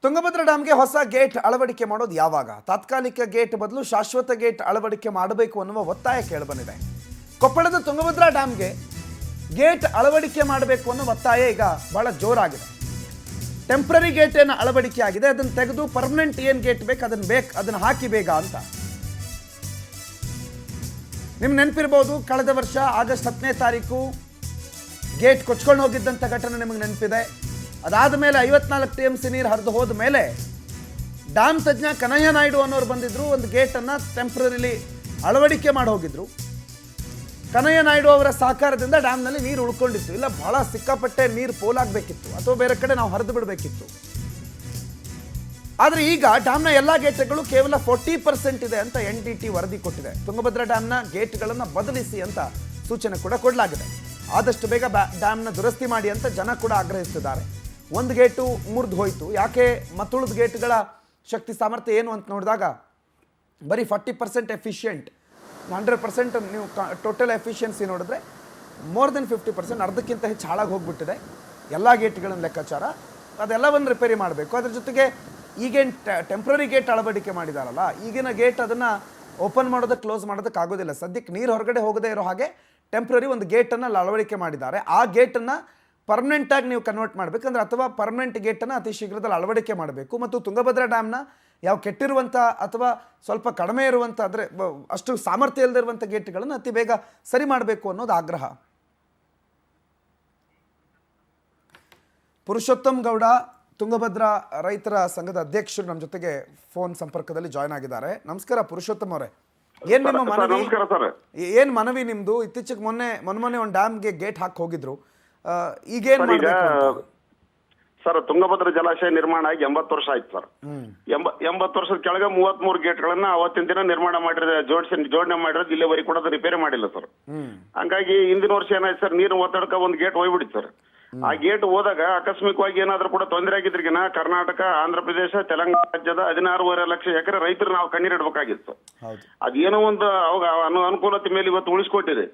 ತುಂಗಭದ್ರಾ ಡ್ಯಾಮ್ಗೆ ಹೊಸ ಗೇಟ್ ಅಳವಡಿಕೆ ಮಾಡೋದು ಯಾವಾಗ? ತಾತ್ಕಾಲಿಕ ಗೇಟ್ ಬದಲು ಶಾಶ್ವತ ಗೇಟ್ ಅಳವಡಿಕೆ ಮಾಡಬೇಕು ಅನ್ನುವ ಒತ್ತಾಯ ಕೇಳಿಬಂದಿದೆ. ಕೊಪ್ಪಳದ ತುಂಗಭದ್ರಾ ಡ್ಯಾಮ್ಗೆ ಗೇಟ್ ಅಳವಡಿಕೆ ಮಾಡಬೇಕು ಅನ್ನೋ ಒತ್ತಾಯ ಈಗ ಬಹಳ ಜೋರಾಗಿದೆ. ಟೆಂಪ್ರರಿ ಗೇಟ್ ಏನು ಅಳವಡಿಕೆ ಆಗಿದೆ ಅದನ್ನು ತೆಗೆದು ಪರ್ಮನೆಂಟ್ ಏನು ಗೇಟ್ ಬೇಕು ಅದನ್ನು ಹಾಕಿ ಬೇಗ ಅಂತ. ನಿಮ್ಗೆ ನೆನಪಿರ್ಬೋದು, ಕಳೆದ ವರ್ಷ ಆಗಸ್ಟ್ 10ನೇ ತಾರೀಕು ಗೇಟ್ ಕೊಚ್ಕೊಂಡು ಹೋಗಿದ್ದಂಥ ಘಟನೆ ನಿಮಗೆ ನೆನಪಿದೆ. ಅದಾದ ಮೇಲೆ 54 TMC ನೀರು ಹರಿದು ಹೋದ ಮೇಲೆ ಡ್ಯಾಮ್ ತಜ್ಞ ಕನಯ್ಯ ನಾಯ್ಡು ಅನ್ನೋರು ಬಂದಿದ್ರು, ಒಂದು ಗೇಟನ್ನು ಟೆಂಪ್ರರಿಲಿ ಅಳವಡಿಕೆ ಮಾಡಿ ಹೋಗಿದ್ರು. ಕನಯ್ಯ ನಾಯ್ಡು ಅವರ ಸಹಕಾರದಿಂದ ಡ್ಯಾಮ್ನಲ್ಲಿ ನೀರು ಉಳ್ಕೊಂಡಿತ್ತು. ಇಲ್ಲ ಬಹಳ ಸಿಕ್ಕಾಪಟ್ಟೆ ನೀರು ಪೋಲಾಗಬೇಕಿತ್ತು ಅಥವಾ ಬೇರೆ ಕಡೆ ನಾವು ಹರಿದು ಬಿಡಬೇಕಿತ್ತು. ಆದರೆ ಈಗ ಡ್ಯಾಮ್ನ ಎಲ್ಲ ಗೇಟ್ಗಳು ಕೇವಲ 40% ಇದೆ ಅಂತ NDT ವರದಿ ಕೊಟ್ಟಿದೆ. ತುಂಗಭದ್ರಾ ಡ್ಯಾಮ್ನ ಗೇಟ್ಗಳನ್ನು ಬದಲಿಸಿ ಅಂತ ಸೂಚನೆ ಕೂಡ ಕೊಡಲಾಗಿದೆ. ಆದಷ್ಟು ಬೇಗ ಡ್ಯಾಮ್ನ ದುರಸ್ತಿ ಮಾಡಿ ಅಂತ ಜನ ಕೂಡ ಆಗ್ರಹಿಸುತ್ತಿದ್ದಾರೆ. ಒಂದು ಗೇಟು ಮುರಿದು ಹೋಯಿತು, ಯಾಕೆ ಮತ್ತುಳಿದ ಗೇಟ್ಗಳ ಶಕ್ತಿ ಸಾಮರ್ಥ್ಯ ಏನು ಅಂತ ನೋಡಿದಾಗ ಬರೀ 40% ಎಫಿಷಿಯೆಂಟ್, 100% ನೀವು ಟೋಟಲ್ ಎಫಿಷಿಯನ್ಸಿ ನೋಡಿದ್ರೆ ಮೋರ್ ದೆನ್ 50%, ಅರ್ಧಕ್ಕಿಂತ ಹೆಚ್ಚು ಹಾಳಾಗಿ ಹೋಗ್ಬಿಟ್ಟಿದೆ ಎಲ್ಲ ಗೇಟ್ಗಳ ಲೆಕ್ಕಾಚಾರ. ಅದೆಲ್ಲವನ್ನು ರಿಪೇರಿ ಮಾಡಬೇಕು. ಅದ್ರ ಜೊತೆಗೆ ಈಗೇನು ಟೆಂಪ್ರರಿ ಗೇಟ್ ಅಳವಡಿಕೆ ಮಾಡಿದಾರಲ್ಲ, ಈಗಿನ ಗೇಟ್ ಅದನ್ನು ಓಪನ್ ಮಾಡೋದಕ್ಕೆ ಕ್ಲೋಸ್ ಮಾಡೋದಕ್ಕೆ ಆಗೋದಿಲ್ಲ. ಸದ್ಯಕ್ಕೆ ನೀರು ಹೊರಗಡೆ ಹೋಗದೇ ಇರೋ ಹಾಗೆ ಟೆಂಪ್ರರಿ ಒಂದು ಗೇಟನ್ನು ಅಳವಡಿಕೆ ಮಾಡಿದ್ದಾರೆ. ಆ ಗೇಟನ್ನು ಪರ್ಮನೆಂಟಾಗಿ ನೀವು ಕನ್ವರ್ಟ್ ಮಾಡಬೇಕಂದ್ರೆ ಅಥವಾ ಪರ್ಮನೆಂಟ್ ಗೇಟನ್ನು ಅತಿ ಶೀಘ್ರದಲ್ಲಿ ಅಳವಡಿಕೆ ಮಾಡಬೇಕು. ಮತ್ತು ತುಂಗಭದ್ರಾ ಡ್ಯಾಮ್ನ ಯಾವ ಕೆಟ್ಟಿರುವಂಥ ಅಥವಾ ಸ್ವಲ್ಪ ಕಡಿಮೆ ಇರುವಂಥ, ಅಂದರೆ ಅಷ್ಟು ಸಾಮರ್ಥ್ಯ ಇಲ್ಲದಿರುವಂಥ ಗೇಟ್ಗಳನ್ನು ಅತಿ ಬೇಗ ಸರಿ ಮಾಡಬೇಕು ಅನ್ನೋದು ಆಗ್ರಹ. ಪುರುಷೋತ್ತಮ್ ಗೌಡ, ತುಂಗಭದ್ರಾ ರೈತರ ಸಂಘದ ಅಧ್ಯಕ್ಷರು, ನಮ್ಮ ಜೊತೆಗೆ ಫೋನ್ ಸಂಪರ್ಕದಲ್ಲಿ ಜಾಯ್ನ್ ಆಗಿದ್ದಾರೆ. ನಮಸ್ಕಾರ ಪುರುಷೋತ್ತಮ್ ಅವರೇ. ಏನ್ ನಿಮ್ಮ ಮನವಿ? ಏನ್ ಮನವಿ ನಿಮ್ದು? ಇತ್ತೀಚೆಗೆ ಮೊನ್ನೆ ಒಂದು ಡ್ಯಾಮ್ಗೆ ಗೇಟ್ ಹಾಕಿ ಹೋಗಿದ್ರು, ಈಗೇನ್ ಮಾಡಬೇಕು ಸರ್? ತುಂಗಭದ್ರಾ ಜಲಾಶಯ ನಿರ್ಮಾಣ ಆಗಿ 80 ವರ್ಷ ಆಯ್ತು ಸರ್. 80 ವರ್ಷದ ಕೆಳಗೆ 33 ಗೇಟ್ಗಳನ್ನ ಅವತ್ತಿನ ದಿನ ನಿರ್ಮಾಣ ಮಾಡಿದ್ರೆ ಜೋಡಣೆ ಮಾಡಿರೋದು ಇಲ್ಲಿವರೆಗೆ ಕೂಡ ರಿಪೇರಿ ಮಾಡಿಲ್ಲ ಸರ್. ಹಂಗಾಗಿ ಹಿಂದಿನ ವರ್ಷ ಏನಾಯ್ತು ಸರ್, ನೀರು ಒತ್ತಡಕ ಒಂದು ಗೇಟ್ ಹೋಗ್ಬಿಡಿತ್ತು ಸರ್. ಆ ಗೇಟ್ ಹೋದಾಗ ಆಕಸ್ಮಿಕವಾಗಿ ಏನಾದ್ರೂ ಕೂಡ ತೊಂದರೆ ಆಗಿದ್ರಿಗಿನ ಕರ್ನಾಟಕ, ಆಂಧ್ರ ಪ್ರದೇಶ, ತೆಲಂಗಾಣ ರಾಜ್ಯದ 16.5 ಲಕ್ಷ ಎಕರೆ ರೈತರು ನಾವು ಕಣ್ಣೀರಿಡ್ಬೇಕಾಗಿತ್ತು. ಅದೇನೋ ಒಂದು ಅವಾಗ ಅನುಕೂಲತೆ ಮೇಲೆ ಇವತ್ತು ಉಳಿಸ್ಕೊಟ್ಟಿದೆ.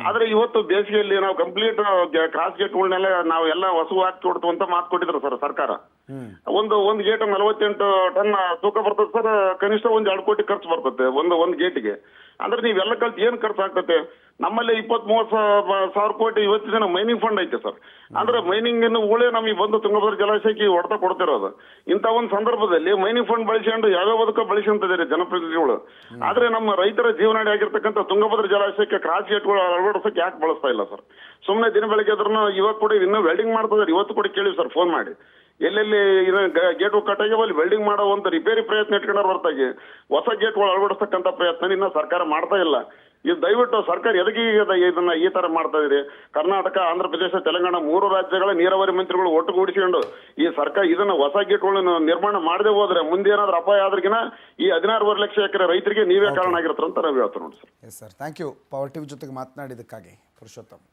ಆದ್ರೆ ಇವತ್ತು ಬೇಸಿಗೆಯಲ್ಲಿ ನಾವು ಕಂಪ್ಲೀಟ್ ಕ್ರಾಸ್ ಗೇಟ್ಗಳನ್ನೆಲ್ಲ ನಾವು ಎಲ್ಲ ಹೊಸ ಹಾಕಿ ಕೊಡ್ತು ಅಂತ ಮಾತು ಕೊಟ್ಟಿದ್ರು ಸರ್ ಸರ್ಕಾರ. ಒಂದು ಗೇಟ್ 48 ಟನ್ ತೂಕ ಬರ್ತದೆ ಸರ್. ಕನಿಷ್ಠ 1-2 ಕೋಟಿ ಖರ್ಚು ಬರ್ತದೆ ಒಂದು ಗೇಟ್ಗೆ. ಅಂದ್ರೆ ನೀವೆಲ್ಲ ಕಲ್ತು ಏನ್ ಖರ್ಚು ಆಗ್ತದೆ? ನಮ್ಮಲ್ಲಿ 20-30 ಸಾವಿರ ಕೋಟಿ ಇವತ್ತು ದಿನ ಮೈನಿಂಗ್ ಫಂಡ್ ಐತೆ ಸರ್. ಅಂದ್ರೆ ಮೈನಿಂಗ್ ಉಳೆ ನಮಗೆ ಬಂದು ತುಂಗಭದ್ರಾ ಜಲಾಶಯಕ್ಕೆ ಹೊಡೆತ ಕೊಡ್ತಿರೋದು. ಇಂಥ ಒಂದು ಸಂದರ್ಭದಲ್ಲಿ ಮೈನಿಂಗ್ ಫಂಡ್ ಬಳಸಿಕೊಂಡು ಯಾವ್ಯಾವುದಕ್ಕೂ ಬಳಸಿಂತಿದ್ದಾರೆ ಜನಪ್ರತಿನಿಧಿಗಳು. ಆದ್ರೆ ನಮ್ಮ ರೈತರ ಜೀವನಾಡಿ ಆಗಿರ್ತಕ್ಕಂಥ ತುಂಗಭದ್ರಾ ಜಲಾಶಯಕ್ಕೆ ಕ್ರಾಸ್ ಗೇಟ್ಗಳು ಅಳವಡಿಸಕ್ಕೆ ಯಾಕೆ ಬಳಸ್ತಾ ಇಲ್ಲ ಸರ್? ಸುಮ್ಮನೆ ದಿನ ಬೆಳಗ್ಗೆ ಅದ್ರೂ ಇವತ್ತು ಕೂಡ ಇನ್ನೂ ವೆಲ್ಡಿಂಗ್ ಮಾಡ್ತಿದ್ದಾರೆ. ಇವತ್ತು ಕೂಡ ಕೇಳಿ ಸರ್ ಫೋನ್ ಮಾಡಿ, ಎಲ್ಲೆಲ್ಲಿ ಗೇಟ್ ಕಟ್ಟಾಗಿ ಅಲ್ಲಿ ವೆಲ್ಡಿಂಗ್ ಮಾಡೋ ಒಂದು ರಿಪೇರಿ ಪ್ರಯತ್ನ ಇಟ್ಕೊಂಡ್ರೆ ಹೊರತಾಗಿ ಹೊಸ ಗೇಟ್ಗಳು ಅಳವಡಿಸ್ತಕ್ಕಂಥ ಪ್ರಯತ್ನ ಇನ್ನ ಸರ್ಕಾರ ಮಾಡ್ತಾ ಇಲ್ಲ. ಇದು ದಯವಿಟ್ಟು ಸರ್ಕಾರ ಎದಕ್ಕೆ ಇದನ್ನ ಈ ತರ ಮಾಡ್ತಾ ಇದ್ರಿ? ಕರ್ನಾಟಕ, ಆಂಧ್ರ ಪ್ರದೇಶ, ತೆಲಂಗಾಣ 3 ರಾಜ್ಯಗಳ ನೀರಾವರಿ ಮಂತ್ರಿಗಳು ಒಟ್ಟುಗೂಡಿಸಿಕೊಂಡು ಈ ಸರ್ಕಾರ ಇದನ್ನ ಹೊಸ ಗೇಟ್ಗಳನ್ನು ನಿರ್ಮಾಣ ಮಾಡದೆ ಹೋದ್ರೆ ಮುಂದೆ ಏನಾದ್ರೂ ಅಪಾಯ ಆದ್ರಿಗಿನ ಈ 16.5 ಲಕ್ಷ ಎಕರೆ ರೈತರಿಗೆ ನೀವೇ ಕಾರಣ ಆಗಿರ್ತಾರ ಅಂತ ನಾವು ಹೇಳ್ತೀವಿ ನೋಡಿ sir. Yes sir, thank you power TV ಜೊತೆಗೆ ಮಾತನಾಡಿದ್ದಕ್ಕಾಗಿ ಪುರುಷೋತ್ತಮ್.